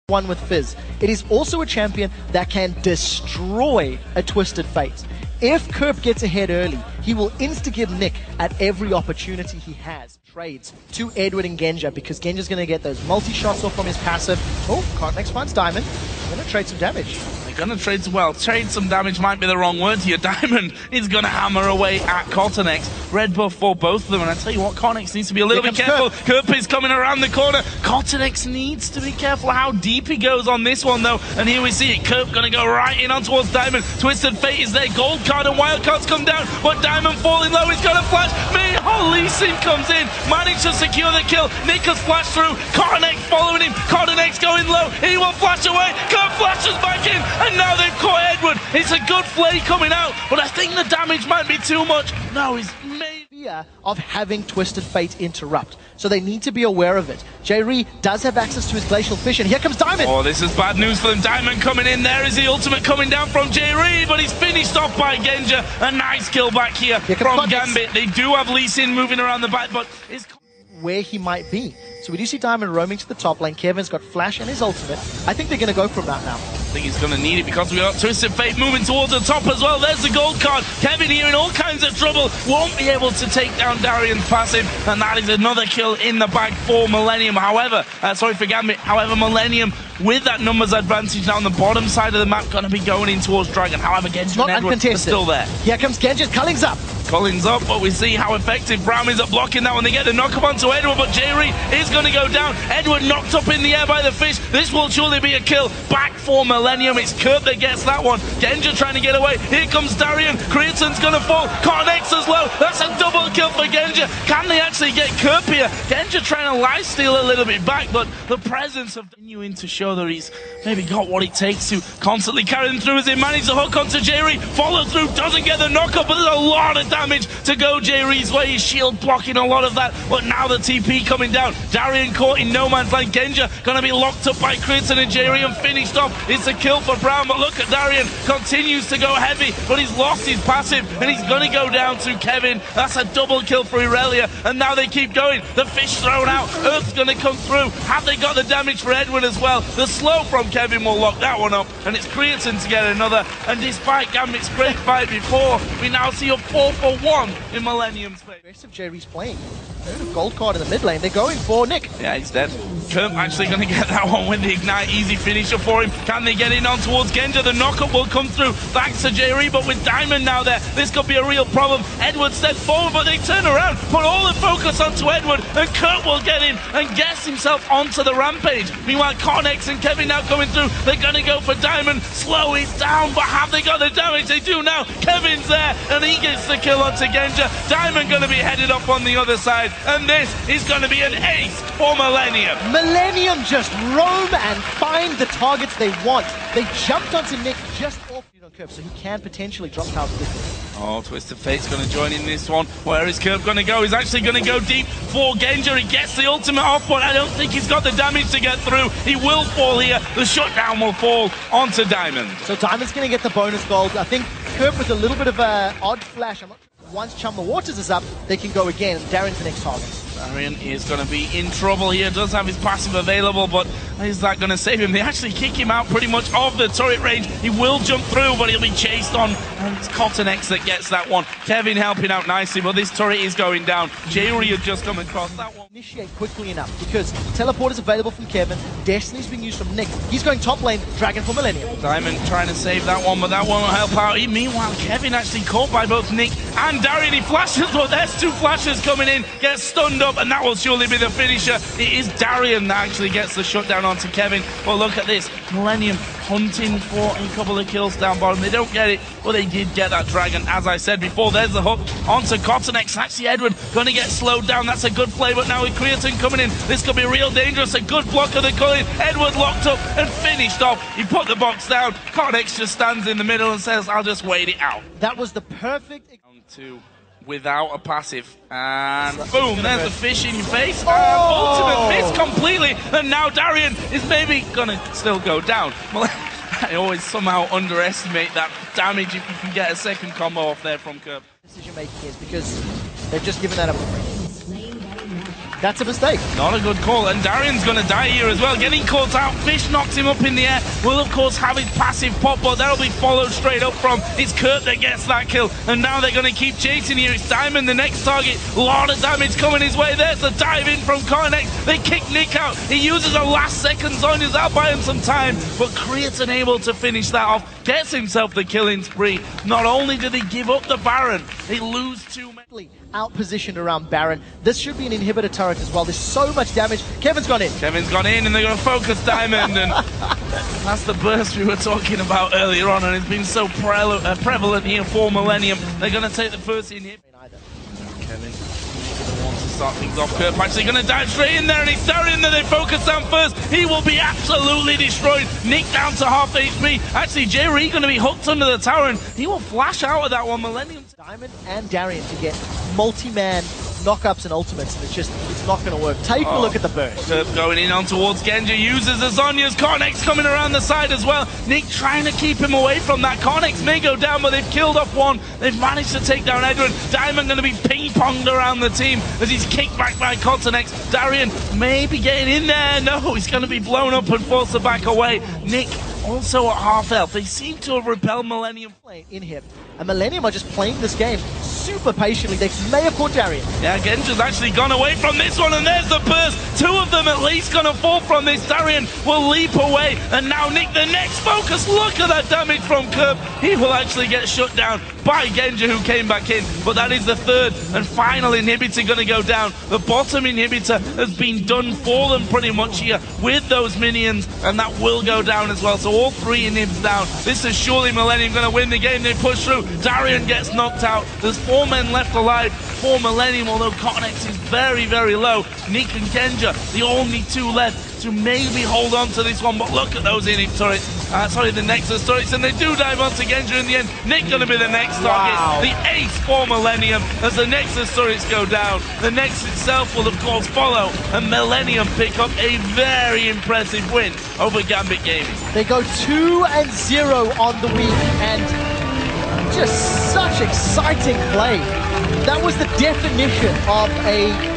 one with Fizz. It is also a champion that can destroy a Twisted Fate. If Kerp gets ahead early, he will insta-give Nick at every opportunity he has. Trades to Edward and Genja because Genja's going to get those multi-shots off from his passive. Oh, Cotnex finds Diamond. Going to trade some damage. They're going to trade some damage might be the wrong word here. Diamond is going to hammer away at Cotnex. Red buff for both of them, and I tell you what, Cotnex needs to be a little bit careful. Kerp is coming around the corner. Cotnex needs to be careful how deep he goes on this one though, and here we see it. Kerp going to go right in on towards Diamond. Twisted Fate is there. Gold card and wild cards come down, but Diamond falling low. He's got a flash. Lee Sin comes in, managed to secure the kill. Nick has flashed through. Cotnex following him. Cotnex going low. He will flash away. Kerp flashes back in, and now they've caught Edward. It's a good play coming out, but I think the damage might be too much. No, he's of having Twisted Fate interrupt. So they need to be aware of it. J-Ree does have access to his Glacial Fish, and here comes Diamond! Oh, this is bad news for them. Diamond coming in. There is the ultimate coming down from J-Ree, but he's finished off by Genja. A nice kill back here from Gambit. They do have Lee Sin moving around the back, but it's where he might be. So we do see Diamond roaming to the top lane. Kevin's got Flash and his ultimate. I think they're going to go from that now. I think he's going to need it because we got Twisted Fate moving towards the top as well. There's the gold card. Kevin here in all kinds of trouble. Won't be able to take down Darian's passive, and that is another kill in the bag for Millennium. However, sorry for Gambit. However, Millennium with that numbers advantage now on the bottom side of the map, going to be going in towards Dragon. However, Genja and Edward are still there. Here comes Genja. Culling's up. Collins up, but we see how effective Brown is at blocking that when they get the knock-up onto Edward, but J-Ree is going to go down. Edward knocked up in the air by the fish. This will surely be a kill. Back for Millennium. It's Kerp that gets that one. Genja trying to get away. Here comes Darian. Creaton's going to fall. Cotnex as low. That's a double kill for Genja. Can they actually get Kerp here? Genja trying to lifesteal a little bit back, but the presence of continuing to show that he's maybe got what it takes to constantly carry them through as they manage to hook onto J-Ree. Follow through, doesn't get the knock-up, but there's a lot of damage to go J-Ree's way. His shield blocking a lot of that, but now the TP coming down. Darian caught in no man's land. Genja gonna be locked up by Creaton and J-Ree and finished off. It's a kill for Brown, but look at Darian, continues to go heavy, but he's lost his passive and he's gonna go down to Kevin. That's a double kill for Irelia, and now they keep going. The fish thrown out. Earth's gonna come through. Have they got the damage for Edward as well? The slow from Kevin will lock that one up, and it's Creaton to get another. And despite Gambit's great fight before, we now see a 4-for-1 in Millennium's play. The rest of J-Ree's playing. Gold card in the mid lane. They're going for Nick. Yeah, he's dead. Kerp actually going to get that one with the Ignite. Easy finisher for him. Can they get in on towards Genja? The knockup will come through thanks to J-Ree, but with Diamond now there, this could be a real problem. Edward steps forward, but they turn around, put all the focus onto Edward, and Kerp will get in and gets himself onto the rampage. Meanwhile, Cotnex and Kevin now coming through. They're going to go for Diamond. Slow it down, but have they got the damage? They do now. Kevin's there, and he gets the kill onto Genja. Diamond going to be headed up on the other side, and this is going to be an ace for Millennium. Millennium just roam and find the targets they want. They jumped onto Nick just off Kerp, so he can potentially drop out quickly. Oh, Twisted Fate's going to join in this one. Where is Kerp going to go? He's actually going to go deep for Genja. He gets the ultimate off, but I don't think he's got the damage to get through. He will fall here. The shutdown will fall onto Diamond. So Diamond's going to get the bonus gold. I think Kerp with a little bit of an odd flash. I'm not sure. Once Chum the Waters is up, they can go again. Darian's the next target. Darian is going to be in trouble here. Does have his passive available, but is that going to save him? They actually kick him out pretty much of the turret range. He will jump through, but he'll be chased on. And it's Cotnex that gets that one. Kevin helping out nicely, but this turret is going down. J-Ree has just come across that one. Initiate quickly enough because teleport is available from Kevin. Destiny's being used from Nick. He's going top lane. Dragon for Millennium. Diamond trying to save that one, but that one will help out. Meanwhile, Kevin actually caught by both Nick and Darian. He flashes, but there's two flashes coming in. Gets stunned up, and that will surely be the finisher. It is Darian that actually gets the shutdown onto Kevin. Well, look at this. Millennium hunting for a couple of kills down bottom. They don't get it, but they did get that Dragon. As I said before, there's the hook onto Cotnex. Actually, Edward going to get slowed down. That's a good play, but now with Creaton coming in, this could be real dangerous. A good block of the Culling. Edward locked up and finished off. He put the box down. Cotnex just stands in the middle and says, I'll just wait it out. That was the perfect... Two without a passive, and boom, there's the fish in your face. Ultimate miss completely, and now Darian is maybe gonna still go down. I always somehow underestimate that damage if you can get a second combo off there from Kerp. Decision making is because they've just given that up. That's a mistake. Not a good call, and Darian's going to die here as well. Getting caught out, Fish knocks him up in the air. Will, of course, have his passive pop, but that'll be followed straight up from. It's Kurt that gets that kill, and now they're going to keep chasing here. It's Diamond, the next target. A lot of damage coming his way. There's the dive in from Cornex. They kick Nick out. He uses a last second Zhonya's out, buy him some time, but Creatine able to finish that off. Gets himself the killing spree. Not only do they give up the Baron, they lose 2 men. Out-positioned around Baron. This should be an inhibitor turret as well. There's so much damage. Kevin's gone in. Kevin's gone in, and they're going to focus Diamond, and that's the burst we were talking about earlier on, and it's been so prevalent here for Millennium. They're going to take the first inhib. Kevin wants to start things off. Kurt actually going to dive straight in there, and it's Darian that they focus down first. He will be absolutely destroyed. Nick down to half HP. Actually, Jerry going to be hooked under the tower, and he will flash out of that one. Millennium. Diamond and Darian to get multi-man knockups and ultimates, and it's not going to work. Take a look at the burst. Going in on towards Genja, uses the Zhonya's. Cornex coming around the side as well. Nick trying to keep him away from that. Cornex may go down, but they've killed off one. They've managed to take down Edwin. Diamond going to be ping-ponged around the team as he's kicked back by Cortex. Darian may be getting in there. No, he's going to be blown up and forced to back away. Nick also at half health. They seem to have repelled Millennium. In him. And Millennium are just playing this game super patiently. They may have caught Darian. Yeah, Genja's actually gone away from this one, and there's the burst. 2 of them at least gonna fall from this. Darian will leap away, and now Nick, the next focus. Look at that damage from Curb. He will actually get shut down by Genja, who came back in. But that is the third and final inhibitor gonna go down. The bottom inhibitor has been done for them pretty much here with those minions, and that will go down as well. So all 3 inhibs down. This is surely Millennium gonna win the game. They push through. Darian gets knocked out. There's 4 men left alive for Millennium, although Cornex is very, very low. Nick and Genja, the only 2 left to maybe hold on to this one. But look at those inhib turrets. Sorry, the Nexus turrets, and they do dive onto Genja in the end. Nick gonna be the next target. Wow. The ace for Millennium as the Nexus turrets go down. The Nexus itself will, of course, follow, and Millennium pick up a very impressive win over Gambit Gaming. They go 2-0 on the week, and just such exciting play. That was the definition of a